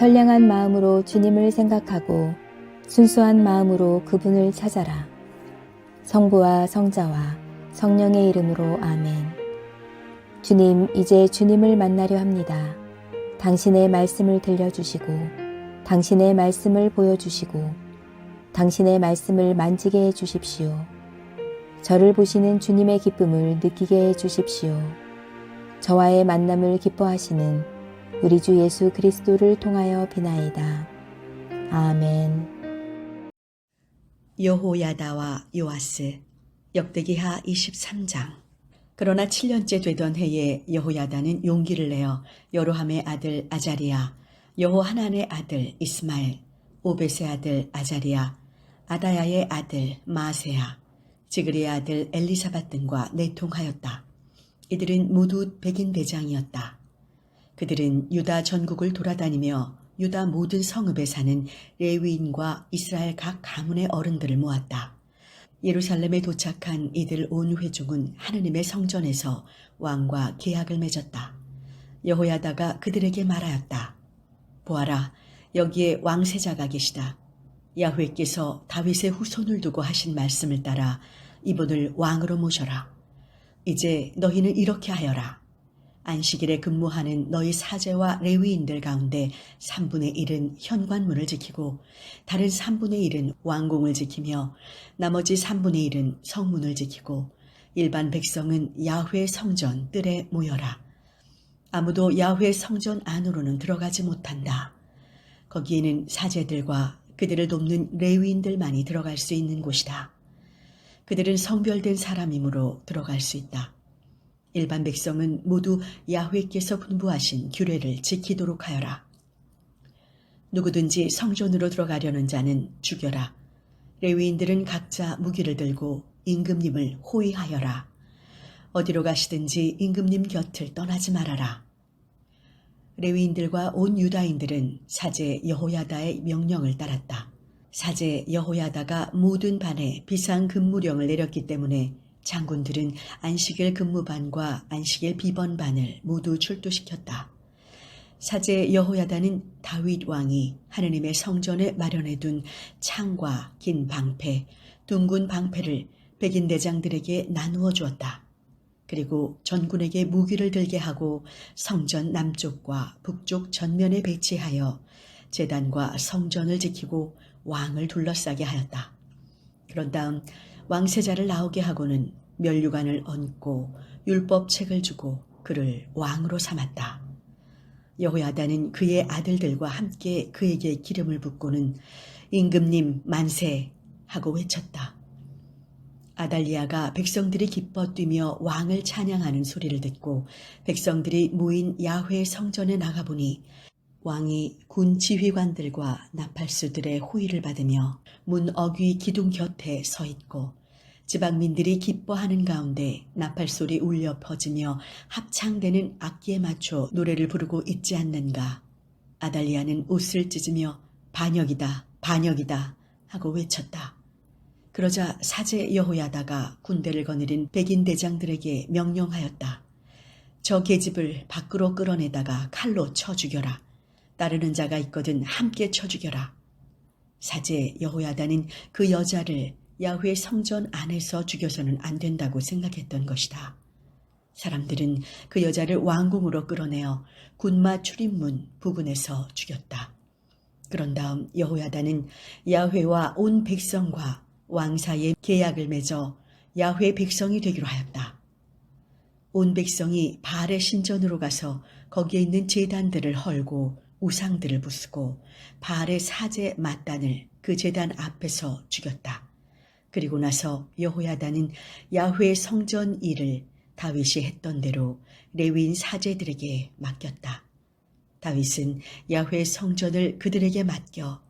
선량한 마음으로 주님을 생각하고 순수한 마음으로 그분을 찾아라. 성부와 성자와 성령의 이름으로 아멘. 주님, 이제 주님을 만나려 합니다. 당신의 말씀을 들려주시고 당신의 말씀을 보여주시고 당신의 말씀을 만지게 해주십시오. 저를 보시는 주님의 기쁨을 느끼게 해주십시오. 저와의 만남을 기뻐하시는 우리 주 예수 그리스도를 통하여 비나이다. 아멘. 여호야다와 요아스 역대기하 23장. 그러나 7년째 되던 해에 여호야다는 용기를 내어 여로함의 아들 아자리야, 여호하난의 아들 이스마엘, 오벳의 아들 아자리야, 아다야의 아들 마아세야, 지그리의 아들 엘리사밧 등과 내통하였다. 이들은 모두 백인 대장이었다. 그들은 유다 전국을 돌아다니며 유다 모든 성읍에 사는 레위인과 이스라엘 각 가문의 어른들을 모았다. 예루살렘에 도착한 이들 온 회중은 하느님의 성전에서 왕과 계약을 맺었다. 여호야다가 그들에게 말하였다. 보아라, 여기에 왕세자가 계시다. 야훼께서 다윗의 후손을 두고 하신 말씀을 따라 이분을 왕으로 모셔라. 이제 너희는 이렇게 하여라. 안식일에 근무하는 너희 사제와 레위인들 가운데 3분의 1은 현관문을 지키고 다른 3분의 1은 왕궁을 지키며 나머지 3분의 1은 성문을 지키고 일반 백성은 야훼 성전 뜰에 모여라. 아무도 야훼 성전 안으로는 들어가지 못한다. 거기에는 사제들과 그들을 돕는 레위인들만이 들어갈 수 있는 곳이다. 그들은 성별된 사람이므로 들어갈 수 있다. 일반 백성은 모두 야훼께서 분부하신 규례를 지키도록 하여라. 누구든지 성전으로 들어가려는 자는 죽여라. 레위인들은 각자 무기를 들고 임금님을 호위하여라. 어디로 가시든지 임금님 곁을 떠나지 말아라. 레위인들과 온 유다인들은 사제 여호야다의 명령을 따랐다. 사제 여호야다가 모든 반에 비상근무령을 내렸기 때문에 장군들은 안식일 근무반과 안식일 비번반을 모두 출두시켰다. 사제 여호야다는 다윗 왕이 하느님의 성전에 마련해둔 창과 긴 방패, 둥근 방패를 백인 대장들에게 나누어 주었다. 그리고 전군에게 무기를 들게 하고 성전 남쪽과 북쪽 전면에 배치하여 제단과 성전을 지키고 왕을 둘러싸게 하였다. 그런 다음 왕세자를 나오게 하고는 면류관을 얹고 율법책을 주고 그를 왕으로 삼았다. 여호야다는 그의 아들들과 함께 그에게 기름을 붓고는 임금님 만세 하고 외쳤다. 아달리아가 백성들이 기뻐 뛰며 왕을 찬양하는 소리를 듣고 백성들이 모인 야훼 성전에 나가보니 왕이 군 지휘관들과 나팔수들의 호의를 받으며 문 어귀 기둥 곁에 서 있고 지방민들이 기뻐하는 가운데 나팔소리 울려 퍼지며 합창되는 악기에 맞춰 노래를 부르고 있지 않는가. 아달리아는 옷을 찢으며 반역이다, 반역이다 하고 외쳤다. 그러자 사제 여호야다가 군대를 거느린 백인 대장들에게 명령하였다. 저 계집을 밖으로 끌어내다가 칼로 쳐 죽여라. 따르는 자가 있거든 함께 쳐 죽여라. 사제 여호야다는 그 여자를 야훼 성전 안에서 죽여서는 안 된다고 생각했던 것이다. 사람들은 그 여자를 왕궁으로 끌어내어 군마 출입문 부근에서 죽였다. 그런 다음 여호야다는 야훼와 온 백성과 왕 사이에 계약을 맺어 야훼 백성이 되기로 하였다. 온 백성이 바알의 신전으로 가서 거기에 있는 제단들을 헐고 우상들을 부수고 바알의 사제 맏단을 그 제단 앞에서 죽였다. 그리고 나서 여호야다는 야훼 성전 일을 다윗이 했던 대로 레위인 사제들에게 맡겼다. 다윗은 야훼 성전을 그들에게 맡겨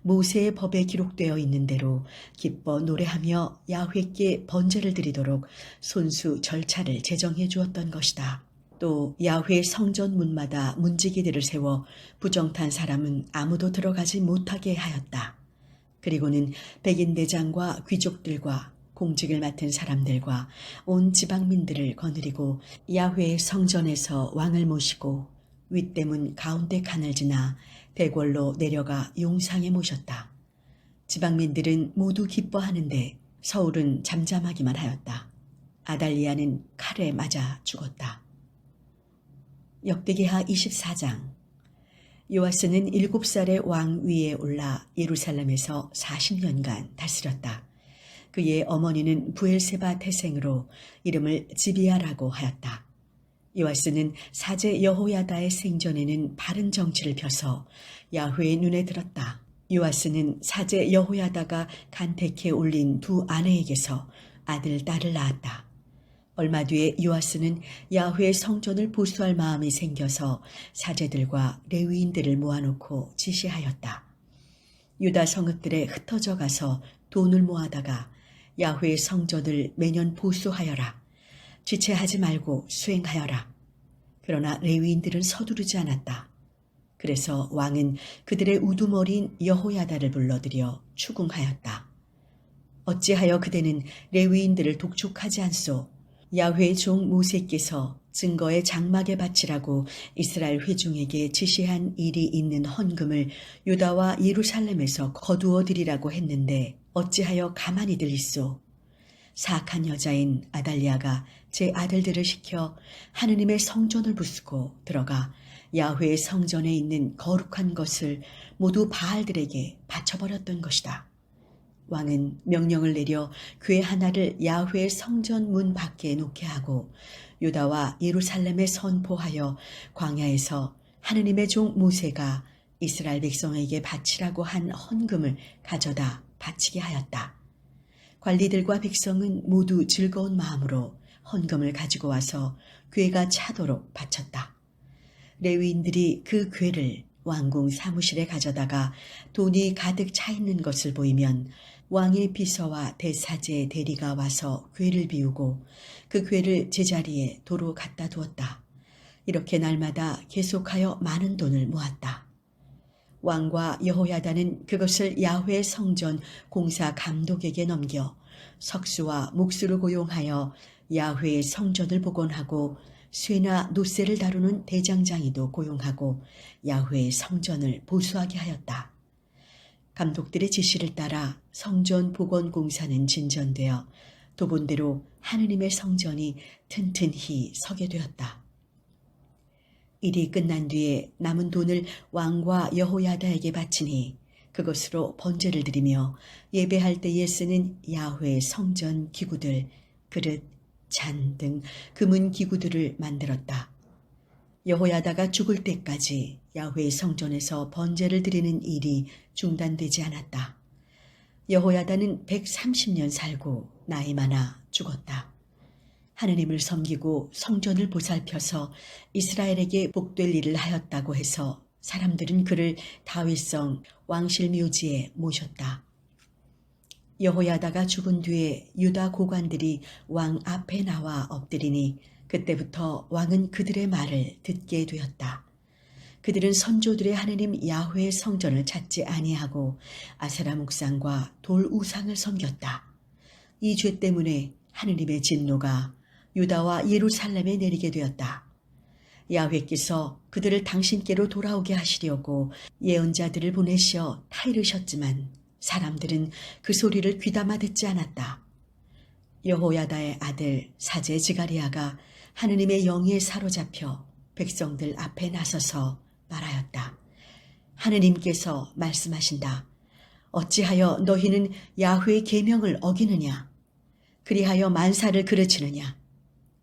모세의 법에 기록되어 있는 대로 기뻐 노래하며 야훼께 번제를 드리도록 손수 절차를 제정해 주었던 것이다. 또 야훼 성전 문마다 문지기들을 세워 부정탄 사람은 아무도 들어가지 못하게 하였다. 그리고는 백인 대장과 귀족들과 공직을 맡은 사람들과 온 지방민들을 거느리고 야훼 성전에서 왕을 모시고 윗대문 가운데 칸을 지나 대궐로 내려가 용상에 모셨다. 지방민들은 모두 기뻐하는데 서울은 잠잠하기만 하였다. 아달리아는 칼에 맞아 죽었다. 역대기하 24장. 요아스는 7살의 왕 위에 올라 예루살렘에서 40년간 다스렸다. 그의 어머니는 부엘세바 태생으로 이름을 지비아라고 하였다. 요아스는 사제 여호야다의 생전에는 바른 정치를 펴서 야훼의 눈에 들었다. 요아스는 사제 여호야다가 간택해 올린 두 아내에게서 아들, 딸을 낳았다. 얼마 뒤에 요아스는 야훼의 성전을 보수할 마음이 생겨서 사제들과 레위인들을 모아놓고 지시하였다. 유다 성읍들에 흩어져 가서 돈을 모아다가 야훼의 성전을 매년 보수하여라. 지체하지 말고 수행하여라. 그러나 레위인들은 서두르지 않았다. 그래서 왕은 그들의 우두머리인 여호야다를 불러들여 추궁하였다. 어찌하여 그대는 레위인들을 독촉하지 않소? 야훼의 종 모세께서 증거의 장막에 바치라고 이스라엘 회중에게 지시한 일이 있는 헌금을 유다와 예루살렘에서 거두어 드리라고 했는데 어찌하여 가만히들 있소? 사악한 여자인 아달리아가 제 아들들을 시켜 하느님의 성전을 부수고 들어가 야훼의 성전에 있는 거룩한 것을 모두 바알들에게 바쳐버렸던 것이다. 왕은 명령을 내려 괴 하나를 야훼의 성전 문 밖에 놓게 하고 유다와 예루살렘에 선포하여 광야에서 하느님의 종 모세가 이스라엘 백성에게 바치라고 한 헌금을 가져다 바치게 하였다. 관리들과 백성은 모두 즐거운 마음으로 헌금을 가지고 와서 괴가 차도록 바쳤다. 레위인들이 그 괴를 왕궁 사무실에 가져다가 돈이 가득 차 있는 것을 보이면 왕의 비서와 대사제 대리가 와서 괴를 비우고 그 괴를 제자리에 도로 갖다 두었다. 이렇게 날마다 계속하여 많은 돈을 모았다. 왕과 여호야다는 그것을 야훼 성전 공사 감독에게 넘겨 석수와 목수를 고용하여 야훼의 성전을 복원하고 쇠나 노쇠를 다루는 대장장이도 고용하고 야훼의 성전을 보수하게 하였다. 감독들의 지시를 따라 성전 복원 공사는 진전되어 도본대로 하느님의 성전이 튼튼히 서게 되었다. 일이 끝난 뒤에 남은 돈을 왕과 여호야다에게 바치니 그것으로 번제를 드리며 예배할 때에 쓰는 야훼의 성전 기구들, 그릇, 잔 등 금은 기구들을 만들었다. 여호야다가 죽을 때까지 야훼의 성전에서 번제를 드리는 일이 중단되지 않았다. 여호야다는 130년 살고 나이 많아 죽었다. 하느님을 섬기고 성전을 보살펴서 이스라엘에게 복될 일을 하였다고 해서 사람들은 그를 다윗성 왕실 묘지에 모셨다. 여호야다가 죽은 뒤에 유다 고관들이 왕 앞에 나와 엎드리니 그때부터 왕은 그들의 말을 듣게 되었다. 그들은 선조들의 하느님 야훼의 성전을 찾지 아니하고 아세라 묵상과 돌 우상을 섬겼다. 이 죄 때문에 하느님의 진노가 유다와 예루살렘에 내리게 되었다. 야훼께서 그들을 당신께로 돌아오게 하시려고 예언자들을 보내시어 타이르셨지만 사람들은 그 소리를 귀담아 듣지 않았다. 여호야다의 아들 사제 지가리야가 하느님의 영에 사로잡혀 백성들 앞에 나서서 말하였다. 하느님께서 말씀하신다. 어찌하여 너희는 야훼의 계명을 어기느냐? 그리하여 만사를 그르치느냐?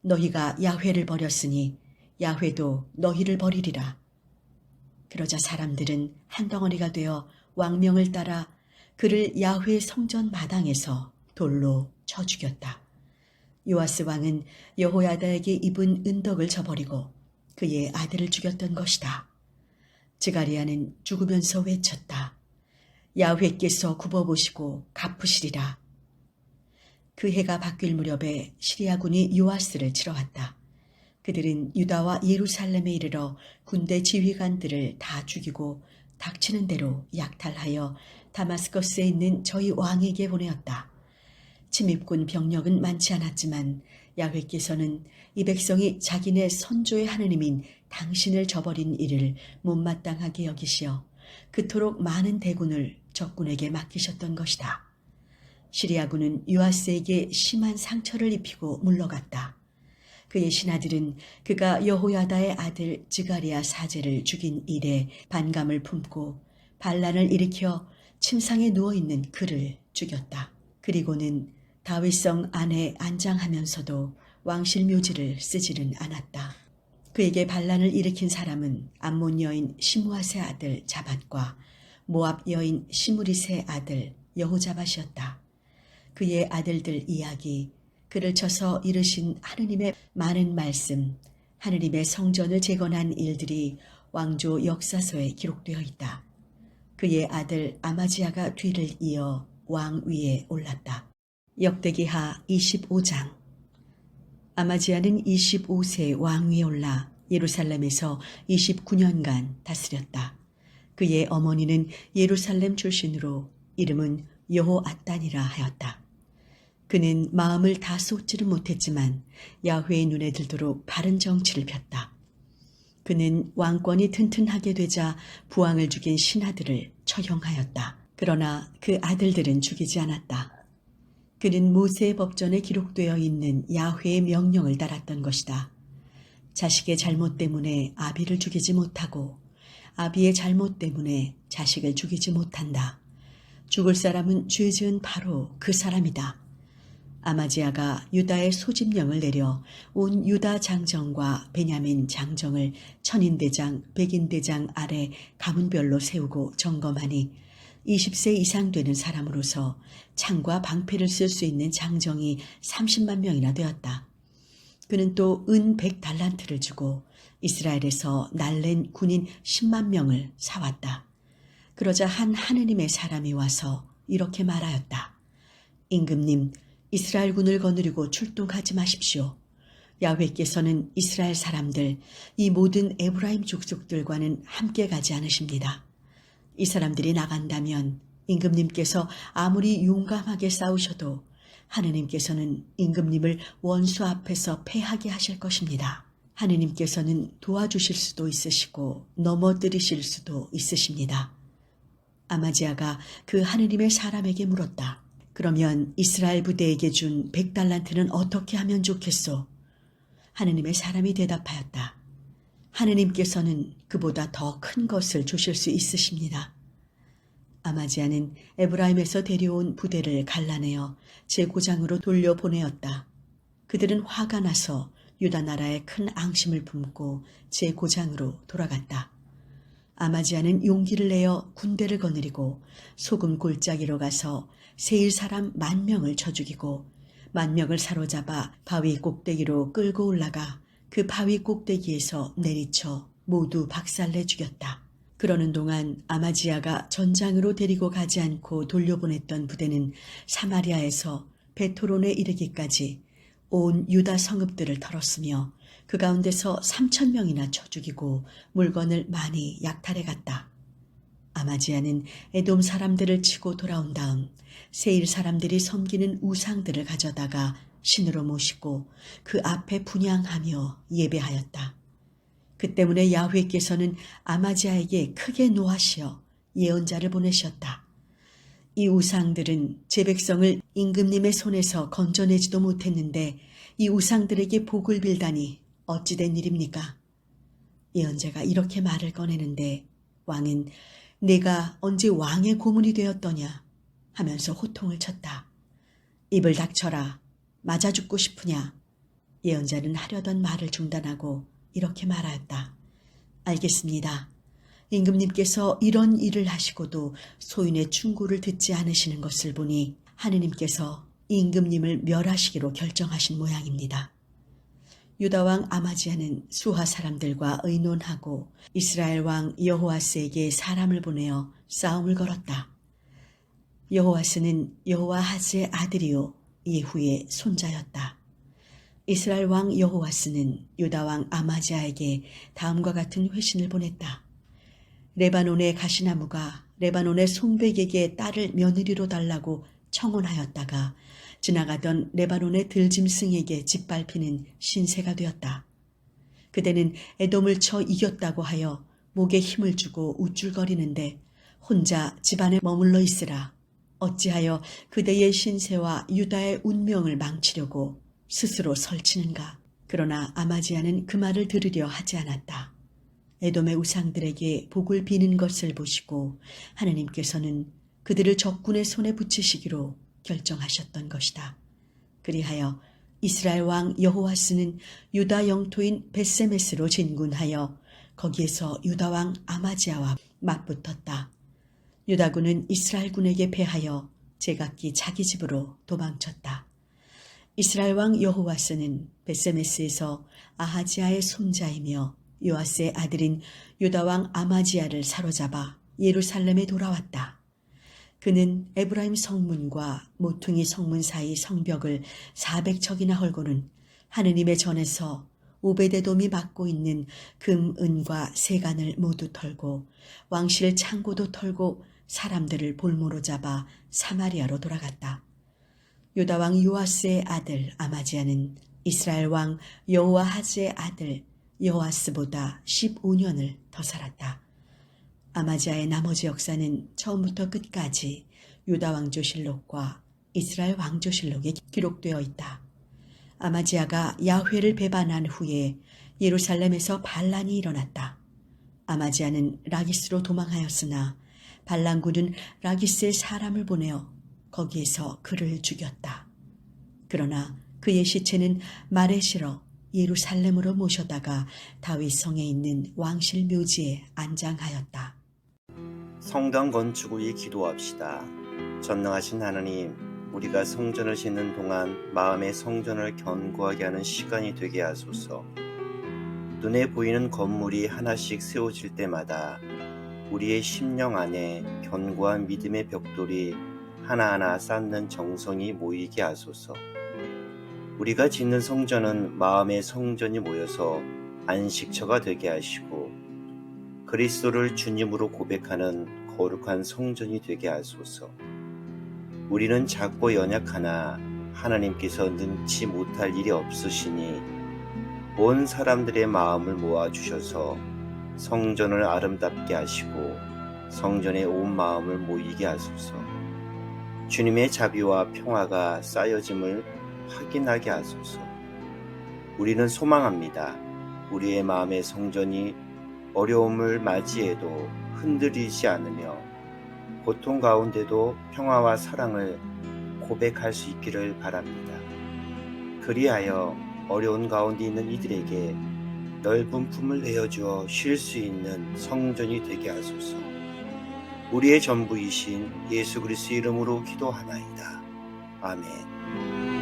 너희가 야훼를 버렸으니 야훼도 너희를 버리리라. 그러자 사람들은 한 덩어리가 되어 왕명을 따라 그를 야훼 성전 마당에서 돌로 쳐 죽였다. 요아스 왕은 여호야다에게 입은 은덕을 저버리고 그의 아들을 죽였던 것이다. 지가리야는 죽으면서 외쳤다. 야훼께서 굽어보시고 갚으시리라. 그 해가 바뀔 무렵에 시리아군이 요아스를 치러 왔다. 그들은 유다와 예루살렘에 이르러 군대 지휘관들을 다 죽이고 닥치는 대로 약탈하여 다마스커스에 있는 저희 왕에게 보내었다. 침입군 병력은 많지 않았지만 야훼께서는 이 백성이 자기네 선조의 하느님인 당신을 저버린 일을 못마땅하게 여기시어 그토록 많은 대군을 적군에게 맡기셨던 것이다. 시리아군은 요아스에게 심한 상처를 입히고 물러갔다. 그의 신하들은 그가 여호야다의 아들 즈가리야 사제를 죽인 일에 반감을 품고 반란을 일으켜 침상에 누워있는 그를 죽였다. 그리고는 다윗성 안에 안장하면서도 왕실 묘지를 쓰지는 않았다. 그에게 반란을 일으킨 사람은 암몬 여인 시므앗의 아들 자밧과 모압 여인 시므릿의 아들 여호자밧이었다. 그의 아들들 이야기, 그를 쳐서 이르신 하느님의 많은 말씀, 하느님의 성전을 재건한 일들이 왕조 역사서에 기록되어 있다. 그의 아들 아마지야가 뒤를 이어 왕 위에 올랐다. 역대기하 25장. 아마지야는 25세 왕 위에 올라 예루살렘에서 29년간 다스렸다. 그의 어머니는 예루살렘 출신으로 이름은 여호앗단이라 하였다. 그는 마음을 다 쏟지는 못했지만 야훼의 눈에 들도록 바른 정치를 폈다. 그는 왕권이 튼튼하게 되자 부왕을 죽인 신하들을 처형하였다. 그러나 그 아들들은 죽이지 않았다. 그는 모세의 법전에 기록되어 있는 야훼의 명령을 따랐던 것이다. 자식의 잘못 때문에 아비를 죽이지 못하고 아비의 잘못 때문에 자식을 죽이지 못한다. 죽을 사람은 죄 지은 바로 그 사람이다. 아마지야가 유다의 소집령을 내려 온 유다 장정과 베냐민 장정을 천인대장, 백인대장 아래 가문별로 세우고 점검하니 20세 이상 되는 사람으로서 창과 방패를 쓸 수 있는 장정이 30만 명이나 되었다. 그는 또 은 100달란트를 주고 이스라엘에서 날랜 군인 10만 명을 사왔다. 그러자 한 하느님의 사람이 와서 이렇게 말하였다. 임금님, 이스라엘 군을 거느리고 출동하지 마십시오. 야훼께서는 이스라엘 사람들, 이 모든 에브라임 족속들과는 함께 가지 않으십니다. 이 사람들이 나간다면 임금님께서 아무리 용감하게 싸우셔도 하느님께서는 임금님을 원수 앞에서 패하게 하실 것입니다. 하느님께서는 도와주실 수도 있으시고 넘어뜨리실 수도 있으십니다. 아마지야가 그 하느님의 사람에게 물었다. 그러면 이스라엘 부대에게 준 100달란트는 어떻게 하면 좋겠소? 하느님의 사람이 대답하였다. 하느님께서는 그보다 더 큰 것을 주실 수 있으십니다. 아마지야는 에브라임에서 데려온 부대를 갈라내어 제고장으로 돌려보내었다. 그들은 화가 나서 유다 나라에 큰 앙심을 품고 제고장으로 돌아갔다. 아마지야는 용기를 내어 군대를 거느리고 소금 골짜기로 가서 세일 사람 10,000명을 쳐 죽이고 10,000명을 사로잡아 바위 꼭대기로 끌고 올라가 그 바위 꼭대기에서 내리쳐 모두 박살내 죽였다. 그러는 동안 아마지야가 전장으로 데리고 가지 않고 돌려보냈던 부대는 사마리아에서 베토론에 이르기까지 온 유다 성읍들을 털었으며 그 가운데서 3,000명이나 쳐 죽이고 물건을 많이 약탈해 갔다. 아마지야는 에돔 사람들을 치고 돌아온 다음 세일 사람들이 섬기는 우상들을 가져다가 신으로 모시고 그 앞에 분향하며 예배하였다. 그 때문에 야훼께서는 아마지야에게 크게 노하시어 예언자를 보내셨다. 이 우상들은 제 백성을 임금님의 손에서 건져내지도 못했는데 이 우상들에게 복을 빌다니 어찌된 일입니까? 예언자가 이렇게 말을 꺼내는데 왕은 내가 언제 왕의 고문이 되었더냐 하면서 호통을 쳤다. 입을 닥쳐라. 맞아 죽고 싶으냐? 예언자는 하려던 말을 중단하고 이렇게 말하였다. 알겠습니다. 임금님께서 이런 일을 하시고도 소인의 충고를 듣지 않으시는 것을 보니 하느님께서 임금님을 멸하시기로 결정하신 모양입니다. 유다왕 아마지야는 수하 사람들과 의논하고 이스라엘 왕 여호아스에게 사람을 보내어 싸움을 걸었다. 여호아스는 여호아하스의 아들이요 예후의 손자였다. 이스라엘 왕 여호아스는 유다 왕 아마지야에게 다음과 같은 회신을 보냈다. 레바논의 가시나무가 레바논의 송백에게 딸을 며느리로 달라고 청혼하였다가 지나가던 레바논의 들짐승에게 짓밟히는 신세가 되었다. 그대는 에돔을 쳐 이겼다고 하여 목에 힘을 주고 우쭐거리는데 혼자 집안에 머물러 있으라. 어찌하여 그대의 신세와 유다의 운명을 망치려고 스스로 설치는가. 그러나 아마지아는 그 말을 들으려 하지 않았다. 에돔의 우상들에게 복을 비는 것을 보시고 하느님께서는 그들을 적군의 손에 붙이시기로 결정하셨던 것이다. 그리하여 이스라엘 왕 여호와스는 유다 영토인 벳세메스로 진군하여 거기에서 유다 왕 아마지아와 맞붙었다. 유다군은 이스라엘군에게 패하여 제각기 자기 집으로 도망쳤다. 이스라엘 왕 여호와스는 벳세메스에서 아하지야의 손자이며 요아스의 아들인 유다 왕 아마지야를 사로잡아 예루살렘에 돌아왔다. 그는 에브라임 성문과 모퉁이 성문 사이 성벽을 400척이나 헐고는 하느님의 전에서 오베데돔이 맡고 있는 금, 은과 세간을 모두 털고 왕실 창고도 털고 사람들을 볼모로 잡아 사마리아로 돌아갔다. 유다 왕 요아스의 아들 아마지야는 이스라엘 왕 여호아하즈의 아들 여호아스보다 15년을 더 살았다. 아마지야의 나머지 역사는 처음부터 끝까지 유다 왕조실록과 이스라엘 왕조실록에 기록되어 있다. 아마지야가 야훼를 배반한 후에 예루살렘에서 반란이 일어났다. 아마지야는 라기스로 도망하였으나 반란군은 라기스에 사람을 보내어 거기에서 그를 죽였다. 그러나 그의 시체는 말에 실어 예루살렘으로 모셔다가 다윗 성에 있는 왕실 묘지에 안장하였다. 성당 건축을 위해 기도합시다. 전능하신 하나님, 우리가 성전을 짓는 동안 마음의 성전을 견고하게 하는 시간이 되게 하소서. 눈에 보이는 건물이 하나씩 세워질 때마다 우리의 심령 안에 견고한 믿음의 벽돌이 하나하나 쌓는 정성이 모이게 하소서. 우리가 짓는 성전은 마음의 성전이 모여서 안식처가 되게 하시고 그리스도를 주님으로 고백하는 거룩한 성전이 되게 하소서. 우리는 작고 연약하나 하나님께서 능치 못할 일이 없으시니 온 사람들의 마음을 모아주셔서 성전을 아름답게 하시고 성전에 온 마음을 모이게 하소서. 주님의 자비와 평화가 쌓여짐을 확인하게 하소서. 우리는 소망합니다. 우리의 마음의 성전이 어려움을 맞이해도 흔들리지 않으며 고통 가운데도 평화와 사랑을 고백할 수 있기를 바랍니다. 그리하여 어려운 가운데 있는 이들에게 넓은 품을 내어주어 쉴 수 있는 성전이 되게 하소서. 우리의 전부이신 예수 그리스도 이름으로 기도하나이다. 아멘.